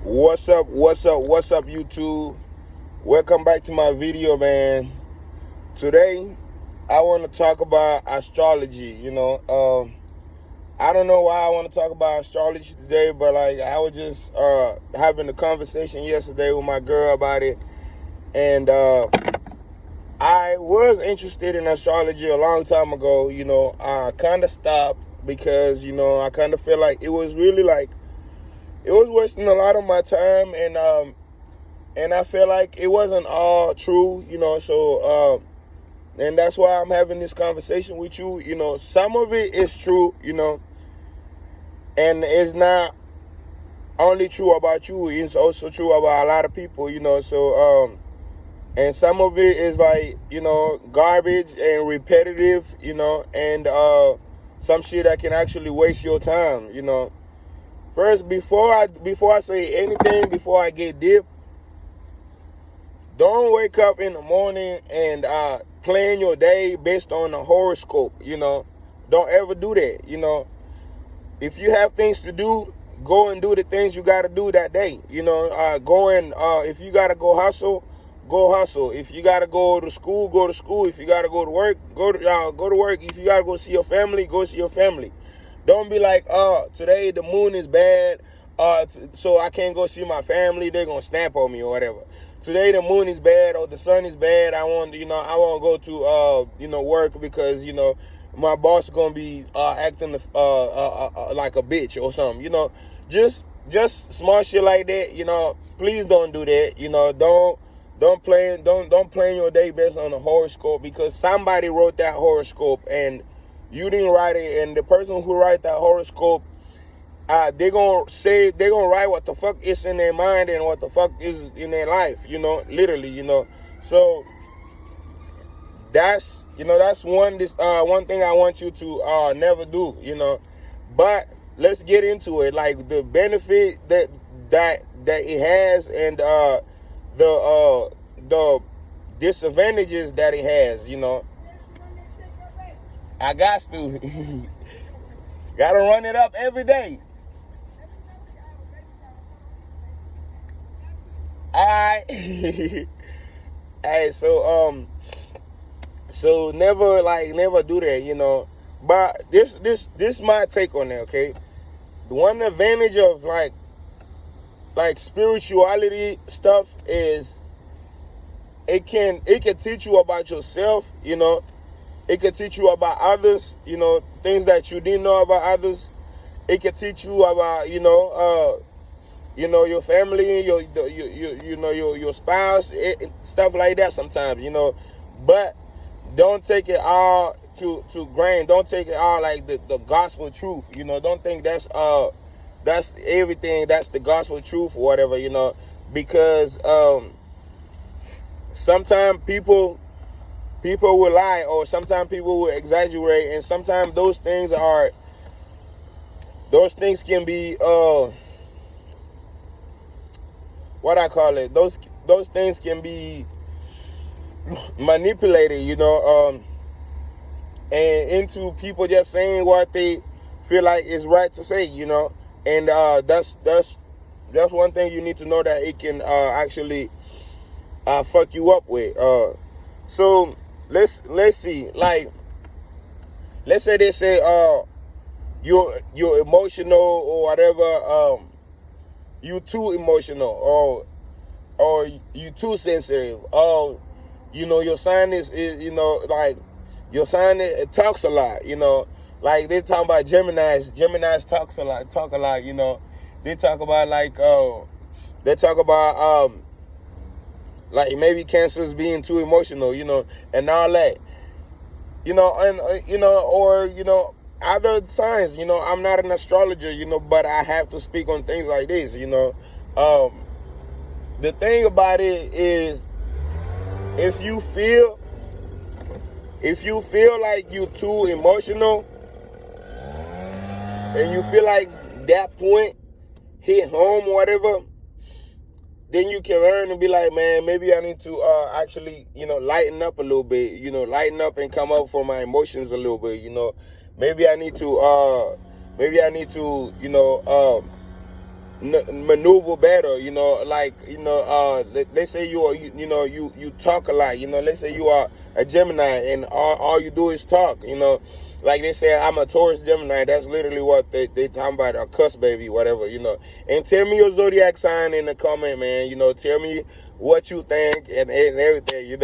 What's up, YouTube? Welcome back to my video, man. Today, I want to talk about astrology, I don't know why I want to talk about astrology today, but I was just having a conversation yesterday with my girl about it, and I was interested in astrology a long time ago. I kind of stopped because, I kind of feel like it was really it was wasting a lot of my time, and I feel like it wasn't all true, so and that's why I'm having this conversation with you. Some of it is true, and it's not only true about you, it's also true about a lot of people, so and some of it is garbage and repetitive, and some shit that can actually waste your time, First, before I say anything, before I get deep, don't wake up in the morning and plan your day based on a horoscope. Don't ever do that. If you have things to do, go and do the things you got to do that day. If you got to go hustle, go hustle. If you got to go to school, go to school. If you got to go to work, go to work. If you got to go see your family, go see your family. Don't be like, today the moon is bad, so I can't go see my family. They're gonna snap on me or whatever. Today the moon is bad or the sun is bad. I won't go to work because my boss is gonna be acting like a bitch or something. Just smart shit like that. Please don't do that. Don't plan your day based on a horoscope, because somebody wrote that horoscope and you didn't write it, and the person who write that horoscope, they're gonna write what the fuck is in their mind and what the fuck is in their life, literally, So that's one thing I want you to never do, But let's get into it, like the benefit that it has, and the disadvantages that it has, I got to. Gotta run it up every day. Alright. Hey, so never do that, But this my take on that, okay? The one advantage of like spirituality stuff is it can teach you about yourself, It can teach you about others, things that you didn't know about others. It can teach you about, your family, your spouse, stuff like that sometimes, But don't take it all to grain. Don't take it all like the gospel truth, Don't think that's everything. That's the gospel truth or whatever, Because sometimes people will lie, or sometimes people will exaggerate, and sometimes those things can be what I call it. Those things can be manipulated, and into people just saying what they feel like is right to say, And that's one thing you need to know, that it can actually fuck you up with. So let's see, let's say they say you're emotional or whatever, you too emotional, or you too sensitive, your sign is your sign, it talks a lot, like they talk about Geminis talk a lot, they talk about like maybe Cancer's being too emotional, and all that, or other signs, I'm not an astrologer, but I have to speak on things like this, The thing about it is, if you feel like you're too emotional, and you feel like that point hit home or whatever, then you can learn and be like, man, maybe I need to actually, lighten up a little bit, lighten up and come up for my emotions a little bit, Maybe I need to, maneuver better, like, let's say you talk a lot, let's say you are a Gemini and all you do is talk, like they say I'm a Taurus Gemini. That's literally what they talking about, a cuss baby, whatever, and tell me your zodiac sign in the comment, man. Tell me what you think and everything,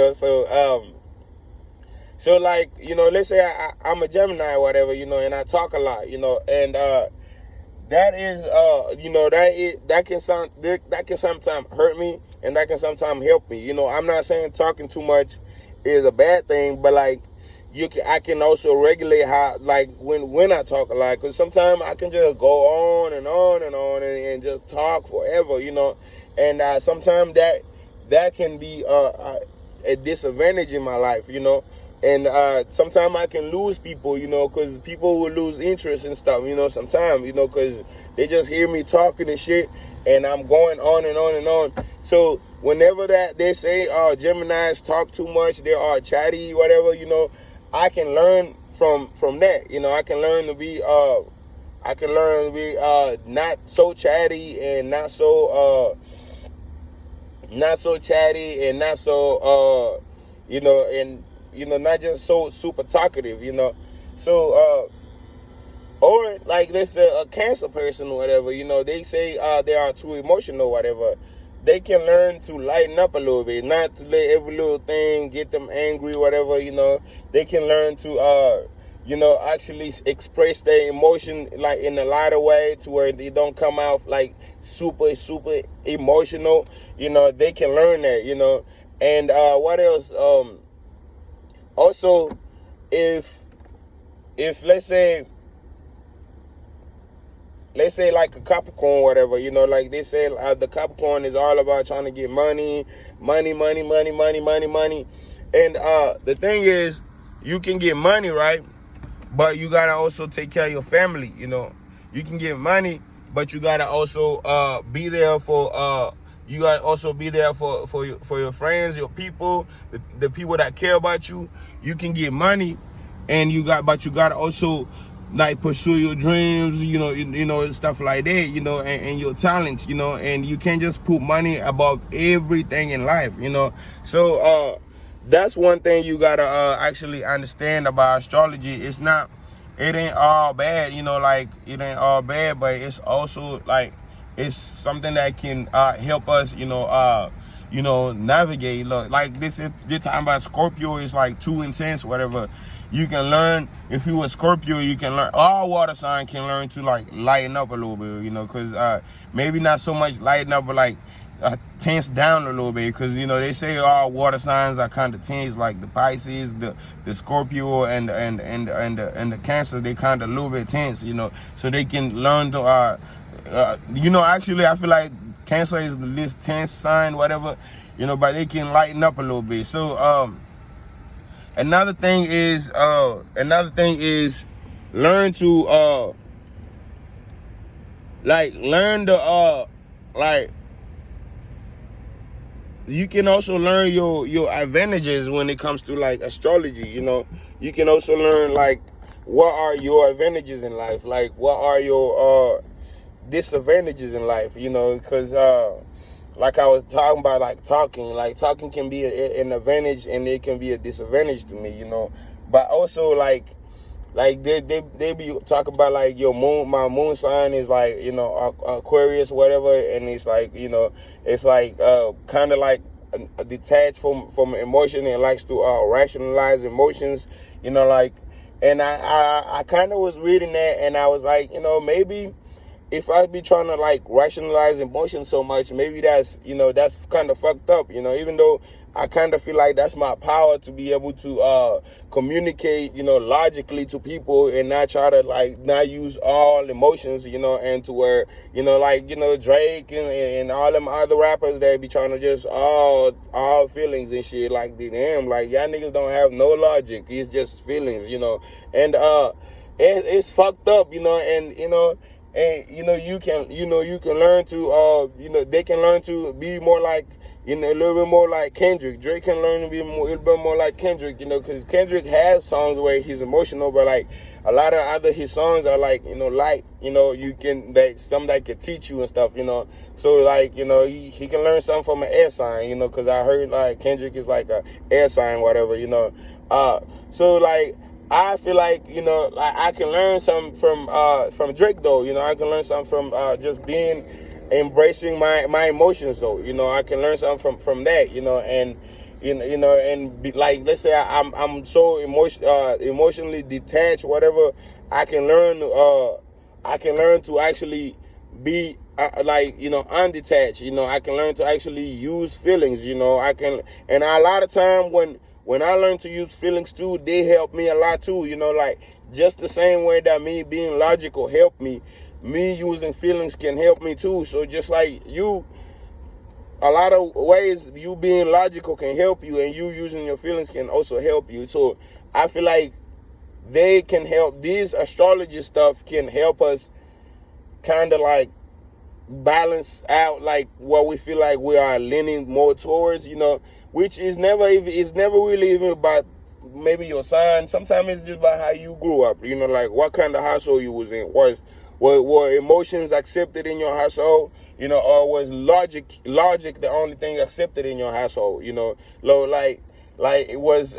so like, let's say I'm a Gemini or whatever, and I talk a lot, and that is that can sometimes hurt me and that can sometimes help me. I'm not saying talking too much is a bad thing, but like I can also regulate how, like, when I talk a lot, because sometimes I can just go on and on and on and just talk forever, and sometimes that can be a disadvantage in my life, and sometimes I can lose people, because people will lose interest and stuff, sometimes, because they just hear me talking and shit, and I'm going on and on and on. So whenever that they say Geminis talk too much, they are chatty, whatever, I can learn from that. I can learn to be not so chatty and not so chatty and not so and not just so super talkative, So or like let's say a Cancer person or whatever, they say they are too emotional, whatever. They can learn to lighten up a little bit, not to let every little thing get them angry, whatever, They can learn to actually express their emotion like in a lighter way, to where they don't come out like super emotional. They can learn that, And what else? Also, if let's say like a Capricorn, whatever, like they say, the Capricorn is all about trying to get money. And the thing is, you can get money, right? But you gotta also take care of your family. You can get money, but you gotta also be there for you gotta also be there for your friends, your people, the people that care about you. You can get money, but you gotta also like pursue your dreams, stuff like that, and your talents, and you can't just put money above everything in life, So that's one thing you gotta actually understand about astrology. It ain't all bad, like it ain't all bad, but it's also like it's something that can help us, navigate. Look, like this time about Scorpio is like too intense, whatever. You can learn, if you a Scorpio, you can learn, all water sign can learn to like lighten up a little bit, because maybe not so much lighten up, but like tense down a little bit, because they say all water signs are kind of tense, like the Pisces, the Scorpio, and the Cancer, they kind of a little bit tense, so they can learn to actually I feel like Cancer is the least tense sign, whatever, but they can lighten up a little bit. So another thing is learn to you can also learn your advantages when it comes to like astrology. You can also learn like what are your advantages in life, like what are your disadvantages in life, because like I was talking about, like talking can be an advantage and it can be a disadvantage to me, but also like they be talking about like my moon sign is like, Aquarius, whatever, and it's like, it's like kind of like detached from emotion and likes to rationalize emotions, like, and I kind of was reading that and I was like, maybe if I be trying to like rationalize emotions so much, maybe that's kind of fucked up, even though I kind of feel like that's my power, to be able to communicate, logically to people and not try to like not use all emotions, and to where, Drake and all them other rappers that be trying to just all feelings and shit, like damn, like y'all niggas don't have no logic. It's just feelings, and it's fucked up, and you can learn to they can learn to be more like, a little bit more like Kendrick. Drake can learn to be a little bit more like Kendrick, because Kendrick has songs where he's emotional, but like a lot of other his songs are like, you can, that some that could teach you and stuff, so like, he can learn something from an air sign, because I heard like Kendrick is like a air sign, whatever, so like I feel like, like I can learn something from Drake though, I can learn something from just embracing my emotions though, I can learn something from that, and and be, like, let's say I'm so emotionally detached, whatever. I can learn to actually be undetached. I can learn to actually use feelings. I can, and a lot of time when I learn to use feelings too, they help me a lot too. Like just the same way that me being logical helped me using feelings can help me too. So just like you, a lot of ways you being logical can help you, and you using your feelings can also help you. So I feel like they can help. These astrology stuff can help us kind of like balance out like what we feel like we are leaning more towards, which is never really even about maybe your sign. Sometimes it's just about how you grew up, like what kind of household you was in. Were emotions accepted in your household, or was logic the only thing accepted in your household, like it was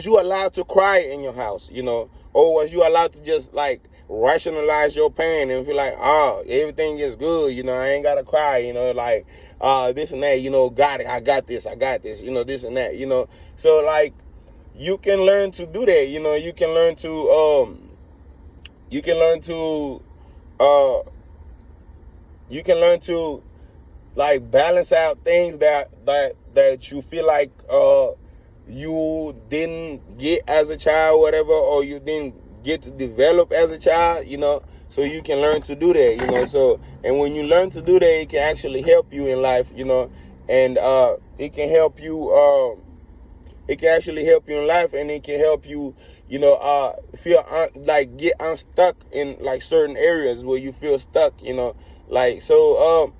you allowed to cry in your house, or was you allowed to just like rationalize your pain and feel like, everything is good, I ain't gotta cry, like this and that, I got this, this and that, so like you can learn to do that, you can learn to like balance out things that you feel like you didn't get as a child, whatever, or you didn't get to develop as a child, so you can learn to do that, so, and when you learn to do that, it can actually help you in life, and it can help you, it can actually help you in life, and it can help you, feel like get unstuck in like certain areas where you feel stuck, like, so,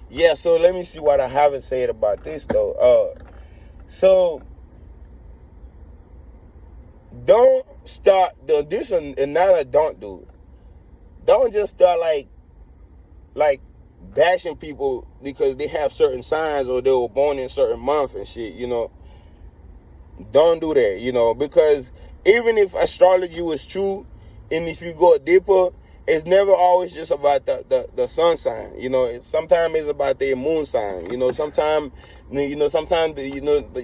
yeah, so let me see what I haven't said about this though. So don't start this, and now I don't do. Don't just start like bashing people because they have certain signs or they were born in certain month and shit, Don't do that, because even if astrology was true, and if you go deeper, it's never always just about the sun sign, sometimes it's about their moon sign, sometimes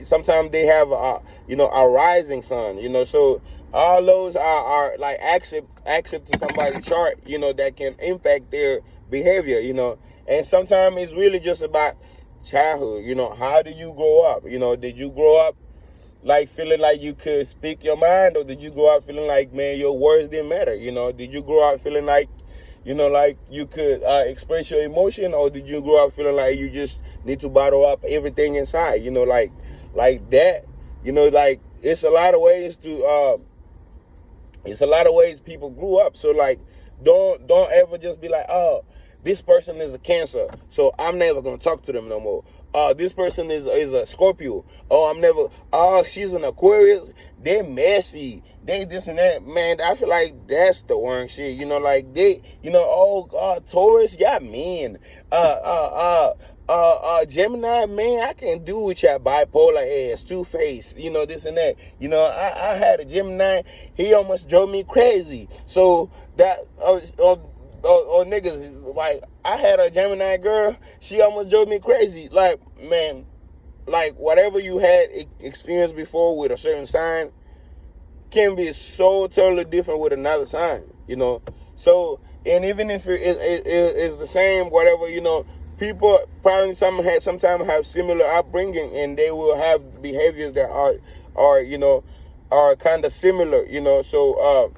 sometimes they have a rising sun, so all those are like accept to somebody's chart, that can impact their behavior, and sometimes it's really just about childhood, how do you grow up, did you grow up like feeling like you could speak your mind, or did you grow up feeling like, man, your words didn't matter, did you grow up feeling like, like you could express your emotion, or did you grow up feeling like you just need to bottle up everything inside, like that, like it's a lot of ways people grew up. So like don't ever just be like, oh, this person is a Cancer, so I'm never gonna talk to them no more. This person is a Scorpio. She's an Aquarius. They're messy. They this and that. Man, I feel like that's the wrong shit. Like they, Taurus, y'all mean. Gemini, man, I can't do with y'all bipolar ass, two-faced, this and that. I had a Gemini, he almost drove me crazy. So that, or niggas, like, I had a Gemini girl, she almost drove me crazy. Like, man, like, whatever you had experienced before with a certain sign can be so totally different with another sign, So, and even if it's the same, whatever, people probably sometimes have similar upbringing, and they will have behaviors that are kind of similar, So,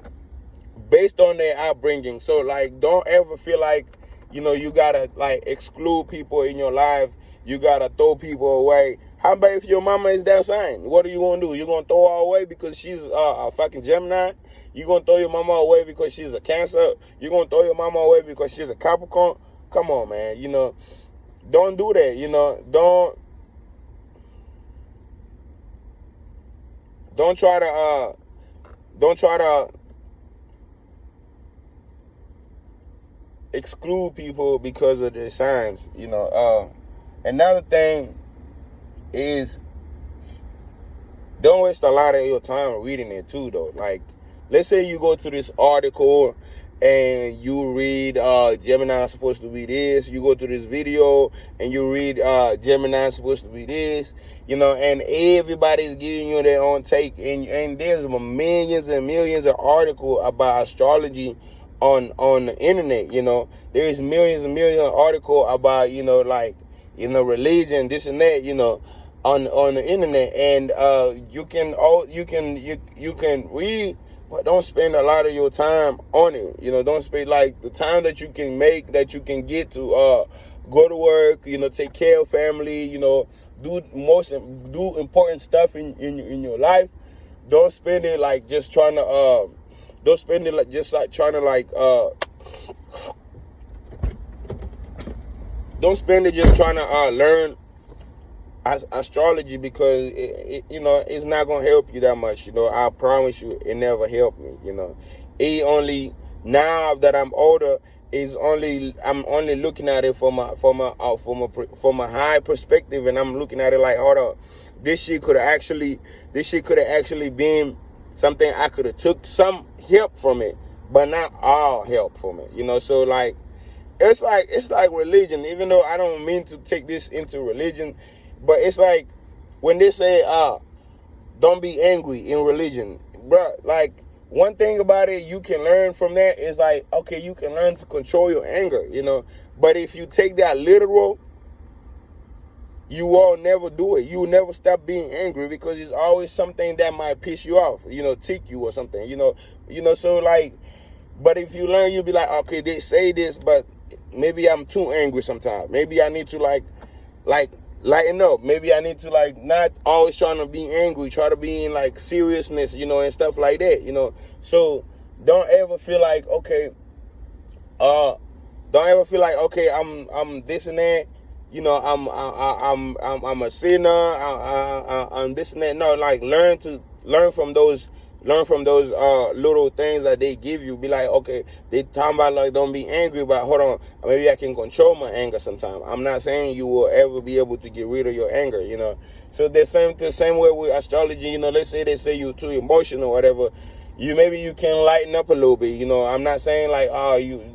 based on their upbringing. So, like, don't ever feel like, you gotta, like, exclude people in your life. You gotta throw people away. How about if your mama is that sign? What are you gonna do? You gonna throw her away because she's a fucking Gemini? You gonna throw your mama away because she's a Cancer? You gonna throw your mama away because she's a Capricorn? Come on, man. Don't do that. Don't try to don't try to exclude people because of their signs. Another thing is, don't waste a lot of your time reading it too, though. Like, let's say you go to this article and you read Gemini is supposed to be this. You go to this video and you read Gemini is supposed to be this. And everybody's giving you their own take. And there's millions and millions of articles about astrology on the internet. There's millions and millions of articles about religion, this and that. On the internet, and you can read, but don't spend a lot of your time on it. Don't spend like the time that you can make, that you can get to go to work, take care of family, do important stuff in your life. Don't spend it like just trying to don't spend it like just like trying to don't spend it just trying to learn astrology, because it's not gonna help you that much. I promise you, it never helped me. It only, now that I'm older, I'm only looking at it from a high perspective, and I'm looking at it like, hold on, this shit could have actually been something I could have took some help from it, but not all help from it. So like it's like religion. Even though I don't mean to take this into religion, but it's like when they say, don't be angry in religion. Bruh, like, one thing about it you can learn from that is like, okay, you can learn to control your anger, But if you take that literal, you will never do it. You will never stop being angry, because it's always something that might piss you off, tick you or something, So like, but if you learn, you'll be like, okay, they say this, but maybe I'm too angry sometimes. Maybe I need to like lighten up. Maybe I need to not always trying to be angry, try to be in like seriousness, and stuff like that, So don't ever feel like, okay, I'm this and that, I'm a sinner, I'm this and that. No, like learn from those little things that they give you. Be like, okay, they talking about like don't be angry, but hold on, maybe I can control my anger sometimes. I'm not saying you will ever be able to get rid of your anger, So the same way with astrology, let's say they say you're too emotional or whatever, maybe you can lighten up a little bit, I'm not saying like,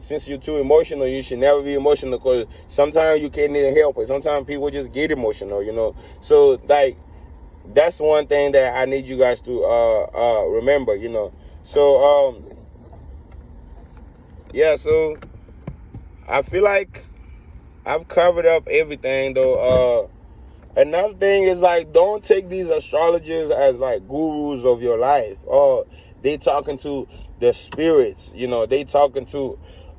since you're too emotional, you should never be emotional, because sometimes you can't even help it. Sometimes people just get emotional, So like, that's one thing that I need you guys to remember, So so I feel like I've covered up everything, though. Another thing is like, don't take these astrologers as like gurus of your life. They talking to the spirits, they talking to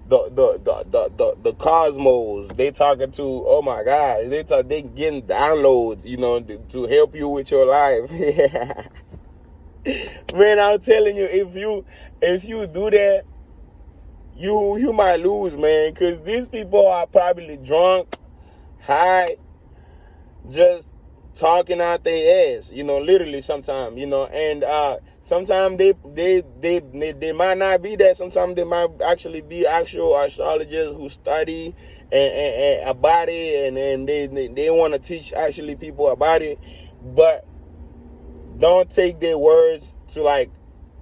the cosmos. They talking to, oh my God, they getting downloads, to help you with your life. Man, I'm telling you, if you do that, you might lose, man, because these people are probably drunk, high, just talking out their ass, literally sometimes, and sometimes they might not be that. Sometimes they might actually be actual astrologers who study and about it, and they want to teach actually people about it. But don't take their words to like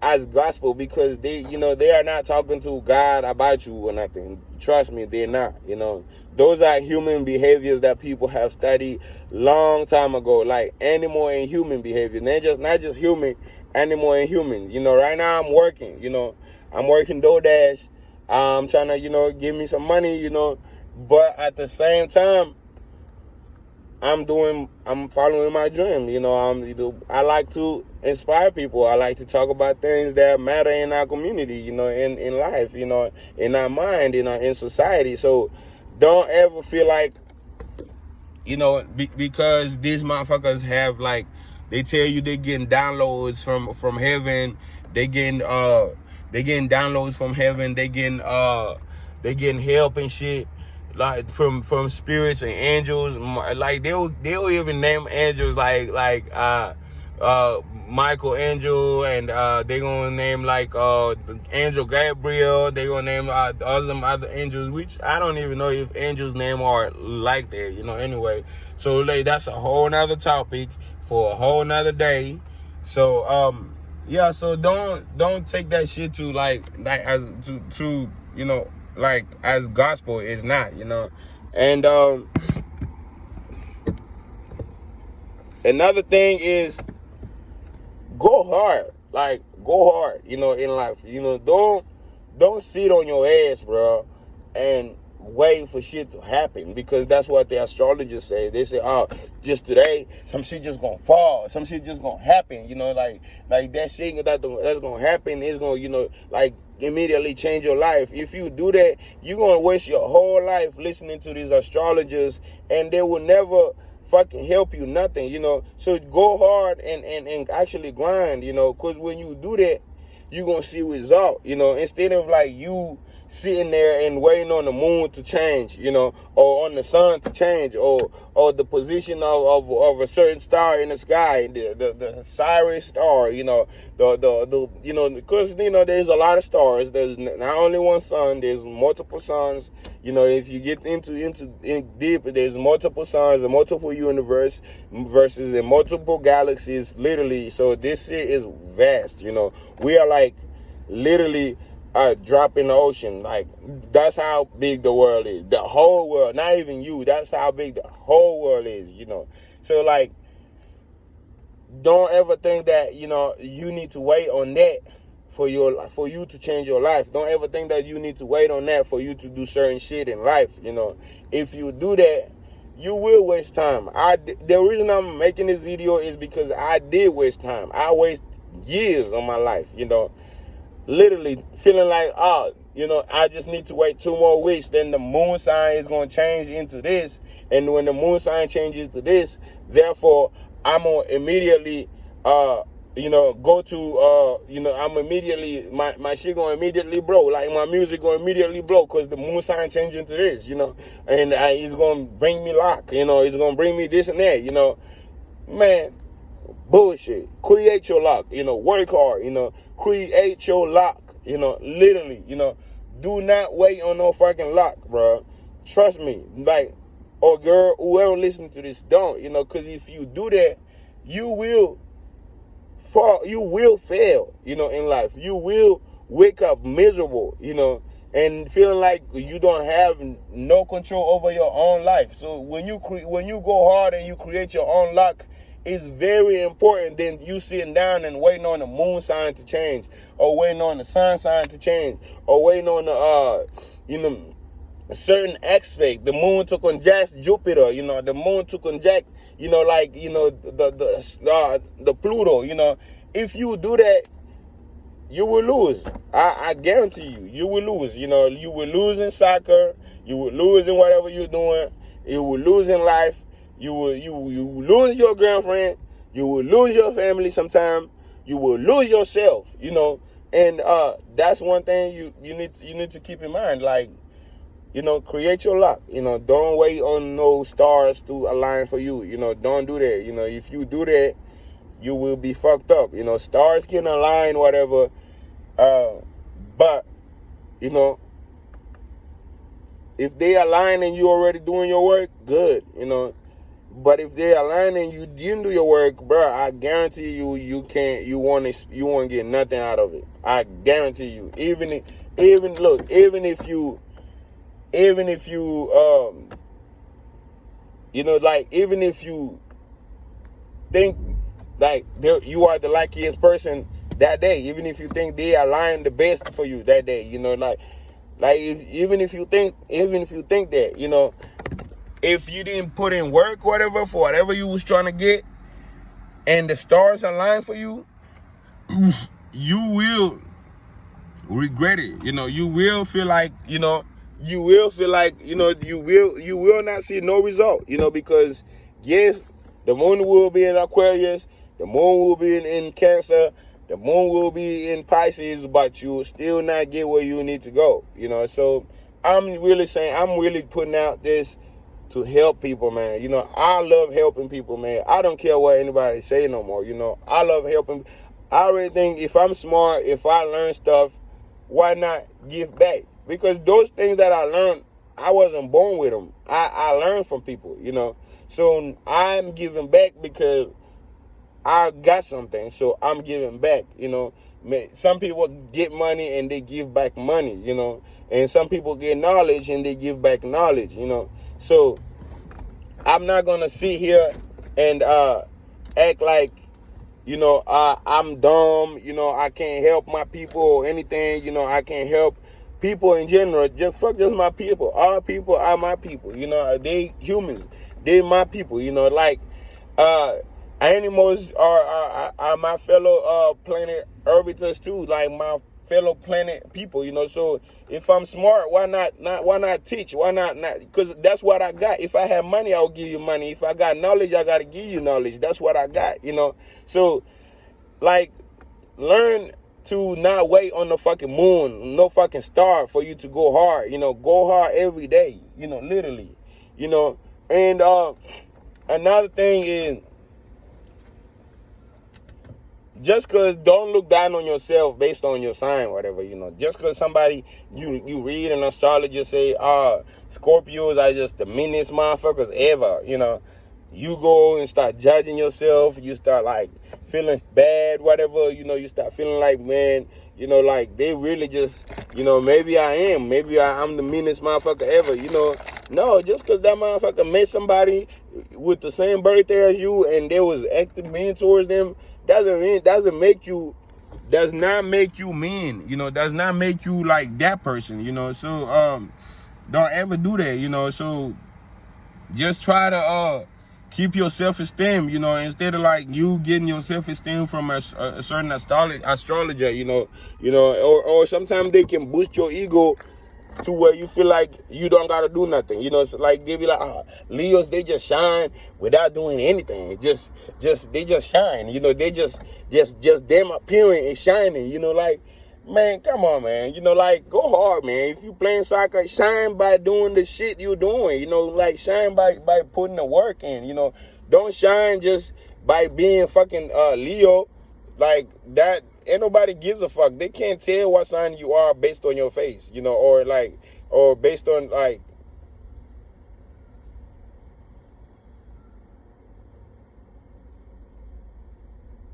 as gospel, because they are not talking to God about you or nothing. Trust me, they're not. Those are human behaviors that people have studied long time ago, like animal and human behavior. Not just human, animal and human. Right now I'm working. I'm working DoorDash. I'm trying to give me some money. But at the same time, I'm following my dream. I like to inspire people. I like to talk about things that matter in our community, in life, in our mind, in society. So don't ever feel like, because these motherfuckers have like, they tell you they're getting downloads from heaven. They getting downloads from heaven. They getting help and shit, like from spirits and angels. Like they'll even name angels like Michael and they gonna name like Angel Gabriel. They gonna name all them other angels, which I don't even know if angels name are like that, anyway. So like that's a whole nother topic for a whole nother day. So yeah, so don't take that shit to like as to like as gospel. It's not, and another thing is go hard. Like, go hard, in life. Don't sit on your ass, bro, and wait for shit to happen, because that's what the astrologers say. They say, oh, just today, some shit just gonna fall. Some shit just gonna happen, like that shit that's gonna happen is gonna, like immediately change your life. If you do that, you're gonna waste your whole life listening to these astrologers, and they will never fucking help you nothing, So go hard and actually grind, because when you do that, you're gonna see result, instead of like you sitting there and waiting on the moon to change, or on the sun to change, or the position of a certain star in the sky, the Sirius star, because there's a lot of stars. There's not only one sun, there's multiple suns. If you get in deep, there's multiple suns, a multiple universe versus in multiple galaxies, literally. So this shit is vast, We are like literally a drop in the ocean. Like, that's how big the world is. The whole world, not even you. That's how big the whole world is, So like, don't ever think that, you need to wait on that for you to change your life. Don't ever think that you need to wait on that for you to do certain shit in life, If you do that, you will waste time. The reason I'm making this video is because I did waste time. I waste years of my life, literally feeling like, I just need to wait 2 more weeks. Then the moon sign is going to change into this. And when the moon sign changes to this, therefore, I'm going to immediately, go to, I'm immediately, my shit going to immediately blow. Like, my music going to immediately blow because the moon sign changed into this, And it's going to bring me luck, It's going to bring me this and that, Man, bullshit. Create your luck, Work hard, Create your luck, Literally, Do not wait on no fucking luck, bro. Trust me. Like, or girl, whoever listening to this, don't, because if you do that, you will fall, you will fail, in life. You will wake up miserable, and feeling like you don't have no control over your own life. So when you go hard and you create your own luck, it's very important than you sitting down and waiting on the moon sign to change, or waiting on the sun sign to change, or waiting on the a certain aspect. The moon to conjunct Jupiter, the moon to conjunct, the Pluto, If you do that, you will lose. I guarantee you will lose. You will lose in soccer. You will lose in whatever you're doing. You will lose in life. You will lose your girlfriend. You will lose your family sometime. You will lose yourself, And that's one thing you need to keep in mind. Like, create your luck. Don't wait on no stars to align for you. Don't do that. If you do that, you will be fucked up. Stars can align, whatever. But, if they align and you already doing your work, good, But if they align and you didn't do your work, bro, I guarantee you won't get nothing out of it. I guarantee you. Even if you even if you think like you are the luckiest person that day, even if you think they align the best for you that day, even if you think that, if you didn't put in work, whatever, for whatever you was trying to get, and the stars align for you, you will regret it. You will feel like, you will not see no result, because yes, the moon will be in Aquarius, the moon will be in Cancer, the moon will be in Pisces, but you will still not get where you need to go, So I'm really putting out this to help people, man. I love helping people, man. I don't care what anybody say no more. I love helping. I really think if I'm smart, if I learn stuff, why not give back? Because those things that I learned, I wasn't born with them. I learned from people, So I'm giving back because I got something, so I'm giving back, Some people get money and they give back money, And some people get knowledge and they give back knowledge, So I'm not going to sit here and act like, I'm dumb, I can't help my people or anything, I can't help people in general. Just my people. All people are my people, they humans. They my people, animals are my fellow planet orbiters too, like my fellow planet people, So if I'm smart, why not teach? Why not? Because that's what I got. If I have money, I'll give you money. If I got knowledge, I gotta give you knowledge. That's what I got, So learn to not wait on the fucking moon, no fucking star for you to go hard. Go hard every day. Literally. And another thing is, just because don't look down on yourself based on your sign, whatever, Just because somebody, you read an astrologer say, Scorpios are just the meanest motherfuckers ever, You go and start judging yourself. You start, feeling bad, whatever, You start feeling like, man, they really just, maybe I am. Maybe I'm the meanest motherfucker ever, No, just because that motherfucker met somebody with the same birthday as you and they was acting mean towards them, does not make you mean, does not make you like that person, So don't ever do that, So just try to keep your self-esteem, instead of you getting your self-esteem from a certain astrologer, or sometimes they can boost your ego to where you feel like you don't gotta do nothing, So they be like, Leos, they just shine without doing anything. They just shine, They just them appearing and shining, Man, come on, man. Go hard, man. If you playing soccer, shine by doing the shit you doing. Shine by putting the work in. Don't shine just by being fucking Leo. That. Ain't nobody gives a fuck. They can't tell what sign you are based on your face, or based on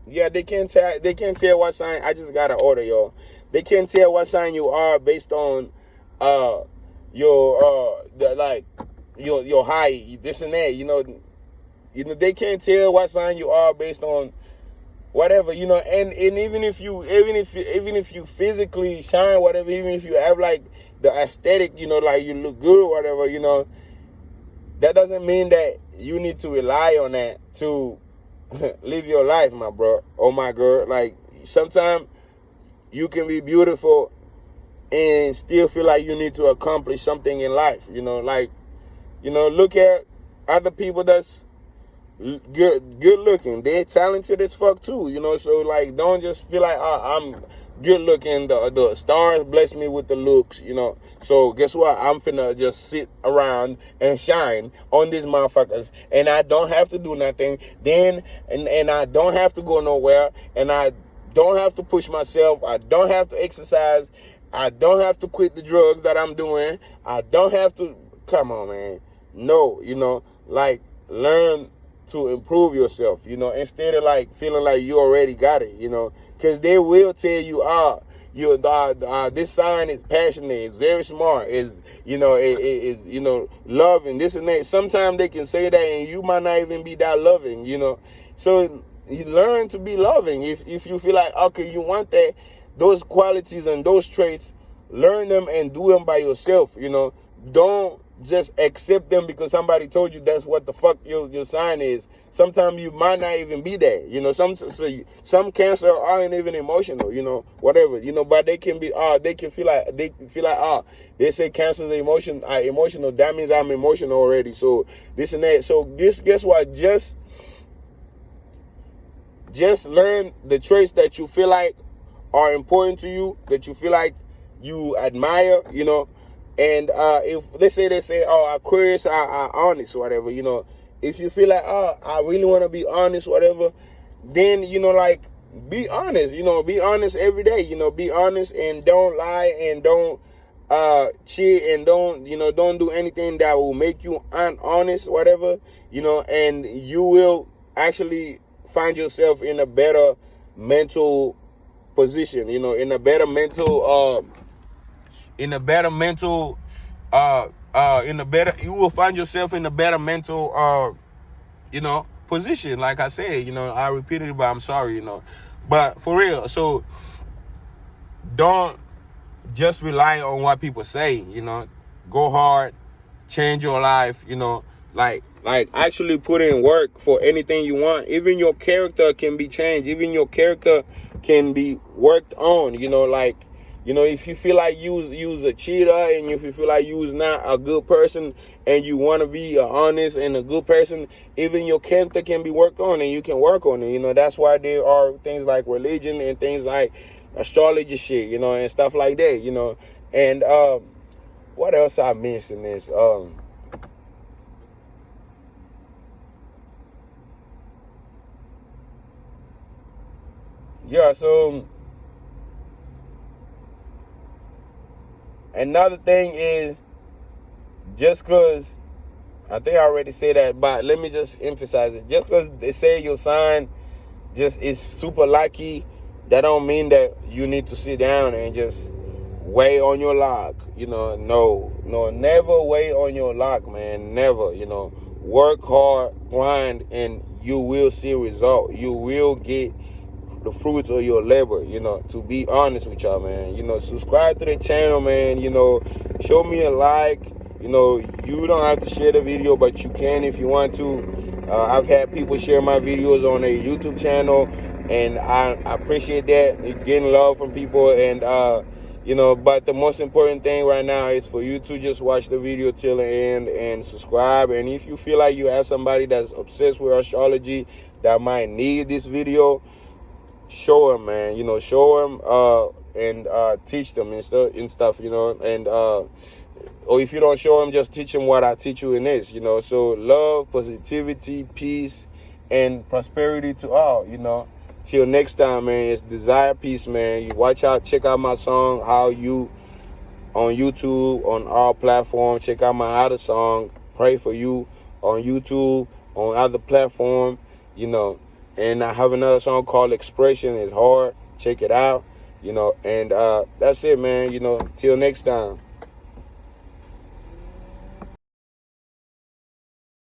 yeah, they can't tell what sign. I just got an order, y'all. They can't tell what sign you are based on your your height, this and that, they can't tell what sign you are based on whatever, and even if you physically shine, whatever, even if you have the aesthetic, you look good, whatever, that doesn't mean that you need to rely on that to live your life, my bro or my girl. Sometimes you can be beautiful and still feel like you need to accomplish something in life, look at other people that's good looking. They're talented as fuck too, So don't just feel like I'm good looking. The stars bless me with the looks, So guess what? I'm finna just sit around and shine on these motherfuckers, and I don't have to do nothing. And I don't have to go nowhere, and I don't have to push myself. I don't have to exercise. I don't have to quit the drugs that I'm doing. I don't have to. Come on, man. No, learn to improve yourself, instead of feeling like you already got it, because they will tell you, this sign is passionate, it's very smart, is loving, this and that. Sometimes they can say that and you might not even be that loving, So you learn to be loving. If you feel like, okay, you want those qualities and those traits, learn them and do them by yourself, Don't just accept them because somebody told you that's what the fuck your sign is. Sometimes you might not even be there. Some Cancer aren't even emotional, whatever, but they can be, they feel like, they say Cancer's emotional. That means I'm emotional already. So this and that. So guess what? Just learn the traits that you feel like are important to you, that you feel like you admire, And if let's say they say, oh, Aquarius are honest, whatever, you know, if you feel like, oh, I really want to be honest, whatever, then, you know, like, be honest, you know, be honest every day, you know, be honest and don't lie and don't cheat and don't, you know, don't do anything that will make you honest, whatever, you know, and you will actually find yourself in a better mental position, you know, in a better mental, you will find yourself in a better mental, you know, position. Like I said, you know, I repeated it, but I'm sorry, you know, but for real. So don't just rely on what people say, you know, go hard, change your life, you know, like actually put in work for anything you want. Even your character can be changed. Even your character can be worked on, you know, like, you know, if you feel like you's a cheater and if you feel like you's not a good person and you want to be honest and a good person, even your character can be worked on and you can work on it. You know, that's why there are things like religion and things like astrology shit, you know, and stuff like that, you know. And what else I missed in this? Yeah, so another thing is, just because, I think I already said that, but let me just emphasize it. Just because they say your sign just is super lucky, that don't mean that you need to sit down and just wait on your luck. You know, no, never wait on your luck, man. Never, you know. Work hard, grind, and you will see result. You will get the fruits of your labor, you know, to be honest with y'all, man. You know, subscribe to the channel, man. You know, show me a like. You know, you don't have to share the video, but you can if you want to. I've had people share my videos on their YouTube channel, and I appreciate that. It's getting love from people, and you know, but the most important thing right now is for you to just watch the video till the end and subscribe. And if you feel like you have somebody that's obsessed with astrology that might need this video, show them, man. You know, show them and teach them and stuff, you know. And or if you don't show them, just teach them what I teach you in this, you know. So love, positivity, peace, and prosperity to all, you know. Till next time, man. It's Desire Peace, man. You watch out, check out my song, How You, on YouTube, on all platforms. Check out my other song, Pray For You, on YouTube, on other platform, you know. And I have another song called Expression. It's hard. Check it out, you know. And that's it, man. You know, till next time.